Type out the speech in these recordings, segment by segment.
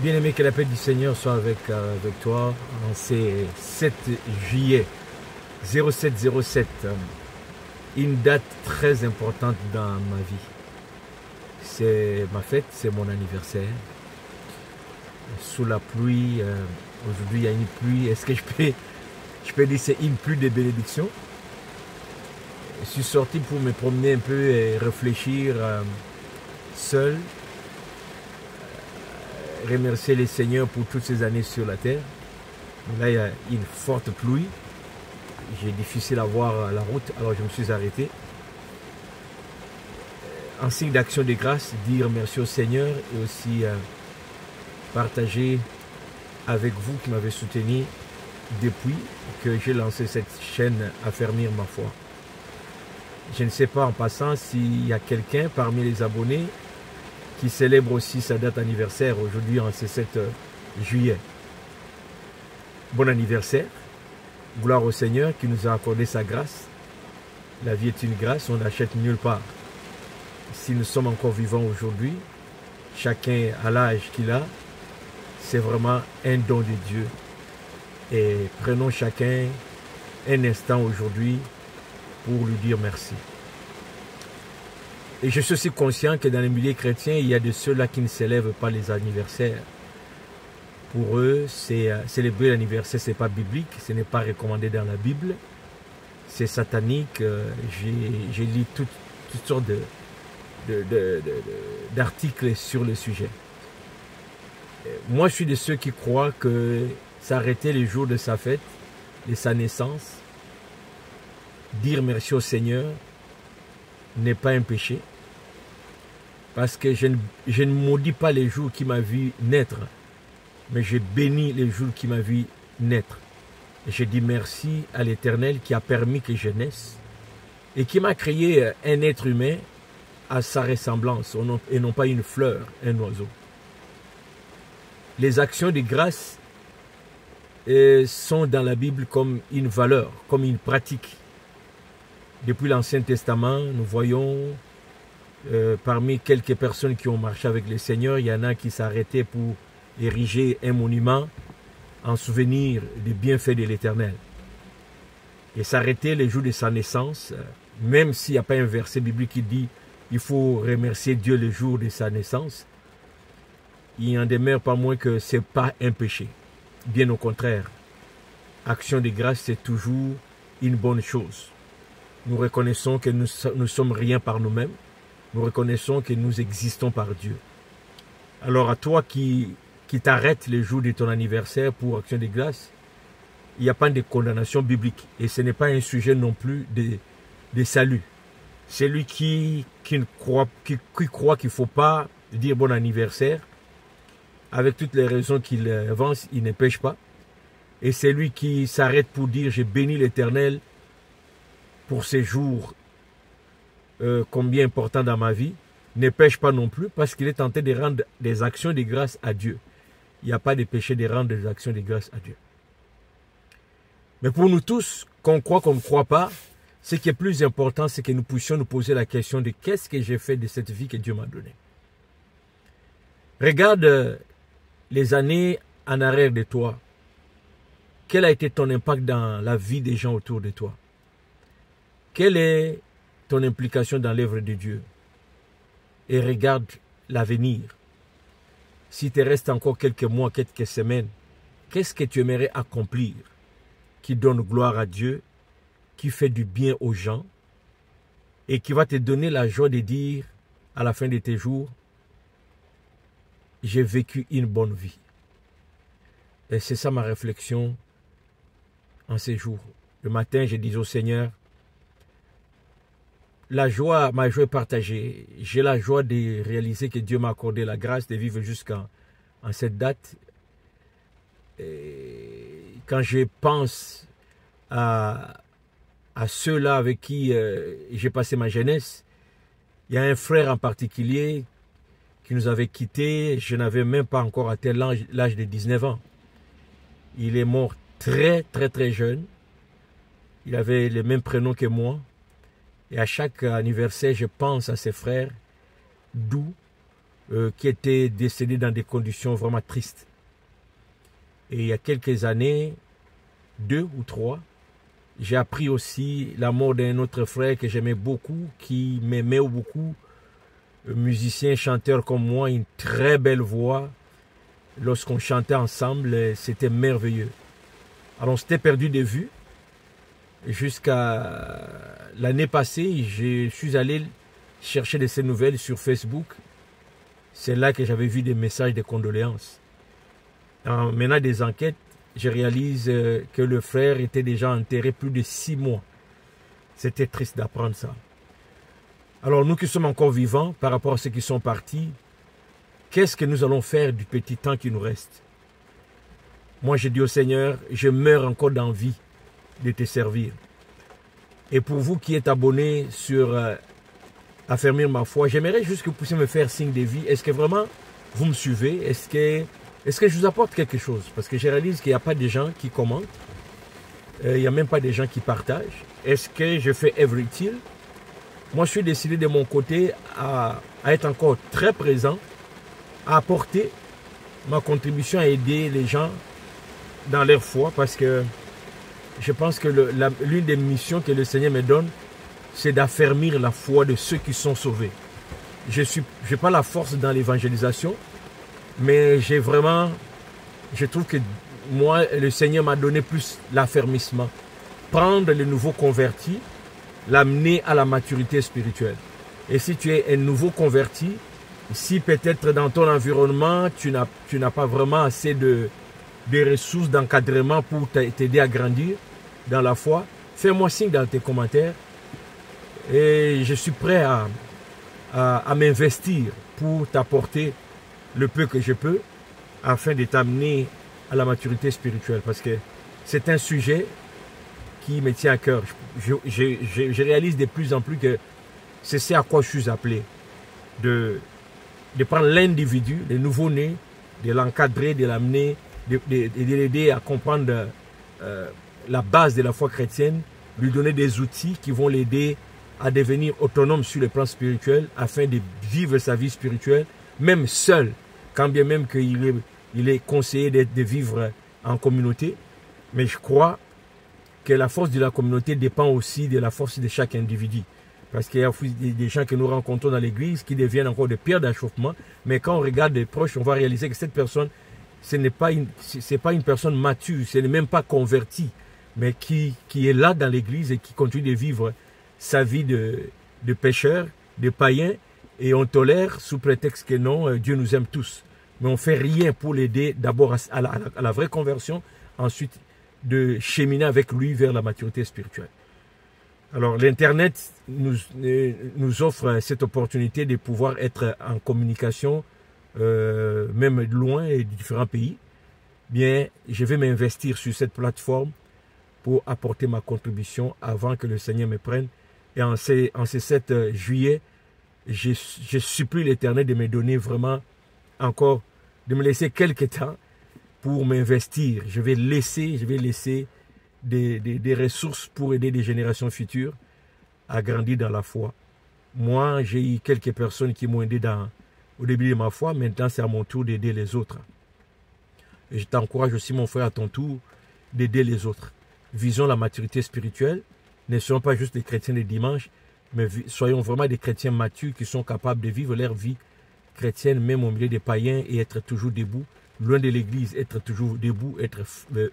Bien-aimé, que la paix du Seigneur soit avec toi en ces 7 juillet 0707, une date très importante dans ma vie. C'est ma fête, c'est mon anniversaire. Sous la pluie, aujourd'hui il y a une pluie. Est-ce que je peux dire que c'est une pluie de bénédiction? Je suis sorti pour me promener un peu et réfléchir seul. Remercier le Seigneur pour toutes ces années sur la terre. Là, il y a une forte pluie. J'ai difficile à voir la route, alors je me suis arrêté. En signe d'action de grâce, dire merci au Seigneur et aussi partager avec vous qui m'avez soutenu depuis que j'ai lancé cette chaîne Affermir ma foi. Je ne sais pas en passant s'il y a quelqu'un parmi les abonnés qui célèbre aussi sa date anniversaire aujourd'hui en ce 7 juillet. Bon anniversaire, gloire au Seigneur qui nous a accordé sa grâce. La vie est une grâce, on n'achète nulle part. Si nous sommes encore vivants aujourd'hui, chacun à l'âge qu'il a, c'est vraiment un don de Dieu. Et prenons chacun un instant aujourd'hui pour lui dire merci. Et je suis aussi conscient que dans les milieux chrétiens, il y a de ceux-là qui ne célèbrent pas les anniversaires. Pour eux, célébrer l'anniversaire, ce n'est pas biblique, ce n'est pas recommandé dans la Bible. C'est satanique. J'ai lu toutes sortes d'articles sur le sujet. Moi, je suis de ceux qui croient que s'arrêter le jour de sa fête, de sa naissance, dire merci au Seigneur, n'est pas un péché. Parce que je ne maudis pas les jours qui m'a vu naître, mais je bénis les jours qui m'a vu naître. Et je dis merci à l'Éternel qui a permis que je naisse et qui m'a créé un être humain à sa ressemblance et non pas une fleur, un oiseau. Les actions de grâce sont dans la Bible comme une valeur, comme une pratique. Depuis l'Ancien Testament, nous voyons parmi quelques personnes qui ont marché avec le Seigneur, il y en a qui s'arrêtaient pour ériger un monument en souvenir des bienfaits de l'Éternel. Et s'arrêter le jour de sa naissance, même s'il n'y a pas un verset biblique qui dit il faut remercier Dieu le jour de sa naissance, il n'en demeure pas moins que ce n'est pas un péché. Bien au contraire, action de grâce, c'est toujours une bonne chose. Nous reconnaissons que nous ne sommes rien par nous-mêmes. Nous reconnaissons que nous existons par Dieu. Alors à toi qui t'arrêtes le jour de ton anniversaire pour action de grâce, il n'y a pas de condamnation biblique. Et ce n'est pas un sujet non plus de salut. Celui qui croit qu'il ne faut pas dire bon anniversaire, avec toutes les raisons qu'il avance, il ne pêche pas. Et celui qui s'arrête pour dire j'ai béni l'Éternel pour ces jours combien important dans ma vie, ne pêche pas non plus parce qu'il est tenté de rendre des actions de grâce à Dieu. Il n'y a pas de péché de rendre des actions de grâce à Dieu. Mais pour nous tous, qu'on croit qu'on ne croit pas, ce qui est plus important, c'est que nous puissions nous poser la question de qu'est-ce que j'ai fait de cette vie que Dieu m'a donnée. Regarde les années en arrière de toi. Quel a été ton impact dans la vie des gens autour de toi? Quelle est ton implication dans l'œuvre de Dieu? Et regarde l'avenir. Si te reste encore quelques mois, quelques semaines, qu'est-ce que tu aimerais accomplir qui donne gloire à Dieu, qui fait du bien aux gens et qui va te donner la joie de dire à la fin de tes jours, j'ai vécu une bonne vie. Et c'est ça ma réflexion en ces jours. Le matin, je dis au Seigneur, ma joie est partagée. J'ai la joie de réaliser que Dieu m'a accordé la grâce de vivre jusqu'à cette date. Et quand je pense à ceux-là avec qui j'ai passé ma jeunesse, il y a un frère en particulier qui nous avait quittés. Je n'avais même pas encore atteint l'âge de 19 ans. Il est mort très jeune. Il avait le même prénom que moi. Et à chaque anniversaire, je pense à ses frères, d'où qui était décédé dans des conditions vraiment tristes. Et il y a quelques années, 2 ou 3, j'ai appris aussi la mort d'un autre frère que j'aimais beaucoup, qui m'aimait beaucoup, musicien, chanteur comme moi, une très belle voix. Lorsqu'on chantait ensemble, c'était merveilleux. Alors on s'était perdu de vue. Jusqu'à l'année passée, je suis allé chercher de ces nouvelles sur Facebook. C'est là que j'avais vu des messages de condoléances. En menant des enquêtes, je réalise que le frère était déjà enterré plus de 6 mois. C'était triste d'apprendre ça. Alors nous qui sommes encore vivants par rapport à ceux qui sont partis, qu'est-ce que nous allons faire du petit temps qui nous reste? Moi j'ai dit au Seigneur, je meurs encore d'envie de te servir. Et pour vous qui êtes abonnés sur Affermir ma foi, j'aimerais juste que vous puissiez me faire signe de vie. Est-ce que vraiment vous me suivez? Est-ce que je vous apporte quelque chose? Parce que je réalise qu'il n'y a pas de gens qui commentent. Il n'y a même pas de gens qui partagent. Est-ce que je fais every till? Moi, je suis décidé de mon côté à être encore très présent, à apporter ma contribution à aider les gens dans leur foi. Parce que je pense que l'une des missions que le Seigneur me donne, c'est d'affermir la foi de ceux qui sont sauvés. Je n'ai pas la force dans l'évangélisation, mais je trouve que moi, le Seigneur m'a donné plus l'affermissement. Prendre les nouveaux convertis, l'amener à la maturité spirituelle. Et si tu es un nouveau converti, si peut-être dans ton environnement, tu n'as pas vraiment assez de ressources d'encadrement pour t'aider à grandir dans la foi, fais-moi signe dans tes commentaires. Et je suis prêt à m'investir pour t'apporter le peu que je peux afin de t'amener à la maturité spirituelle. Parce que c'est un sujet qui me tient à cœur. Je réalise de plus en plus que c'est ce à quoi je suis appelé. De prendre l'individu, le nouveau-né, de l'encadrer, de l'amener, de l'aider à comprendre la base de la foi chrétienne, lui donner des outils qui vont l'aider à devenir autonome sur le plan spirituel afin de vivre sa vie spirituelle, même seul, quand bien même qu'il est conseillé de vivre en communauté. Mais je crois que la force de la communauté dépend aussi de la force de chaque individu. Parce qu'il y a des gens que nous rencontrons dans l'église qui deviennent encore des pierres d'achoppement, mais quand on regarde de proche, on va réaliser que cette personne, ce n'est pas une personne mature, ce n'est même pas convertie, mais qui est là dans l'église et qui continue de vivre sa vie de pécheur, de païen, et on tolère sous prétexte que non, Dieu nous aime tous. Mais on ne fait rien pour l'aider d'abord à la vraie conversion, ensuite de cheminer avec lui vers la maturité spirituelle. Alors l'Internet nous offre cette opportunité de pouvoir être en communication, même loin et de différents pays. Bien, je vais m'investir sur cette plateforme pour apporter ma contribution avant que le Seigneur me prenne. Et en ce 7 juillet, je supplie l'Éternel de me donner vraiment encore, de me laisser quelques temps pour m'investir. Je vais laisser des ressources pour aider des générations futures à grandir dans la foi. Moi, j'ai eu quelques personnes qui m'ont aidé au début de ma foi. Maintenant, c'est à mon tour d'aider les autres. Et je t'encourage aussi, mon frère, à ton tour, d'aider les autres. Visons la maturité spirituelle. Ne soyons pas juste des chrétiens de dimanche, mais soyons vraiment des chrétiens matures qui sont capables de vivre leur vie chrétienne, même au milieu des païens, et être toujours debout, loin de l'église, être toujours debout, être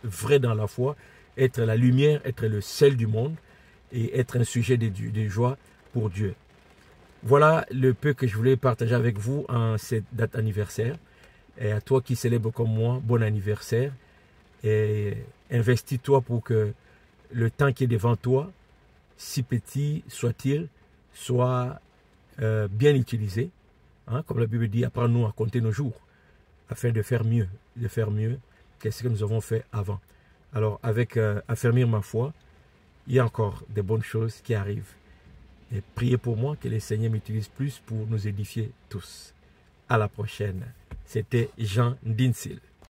vrai dans la foi, être la lumière, être le sel du monde, et être un sujet de joie pour Dieu. Voilà le peu que je voulais partager avec vous en cette date anniversaire. Et à toi qui célèbre comme moi, bon anniversaire. Et investis-toi pour que le temps qui est devant toi, si petit soit-il, soit bien utilisé. Hein, comme la Bible dit, apprends-nous à compter nos jours, afin de faire mieux que ce que nous avons fait avant. Alors, avec Affermir ma foi, il y a encore des bonnes choses qui arrivent. Et priez pour moi que le Seigneur m'utilise plus pour nous édifier tous. À la prochaine. C'était Jean Dinsil.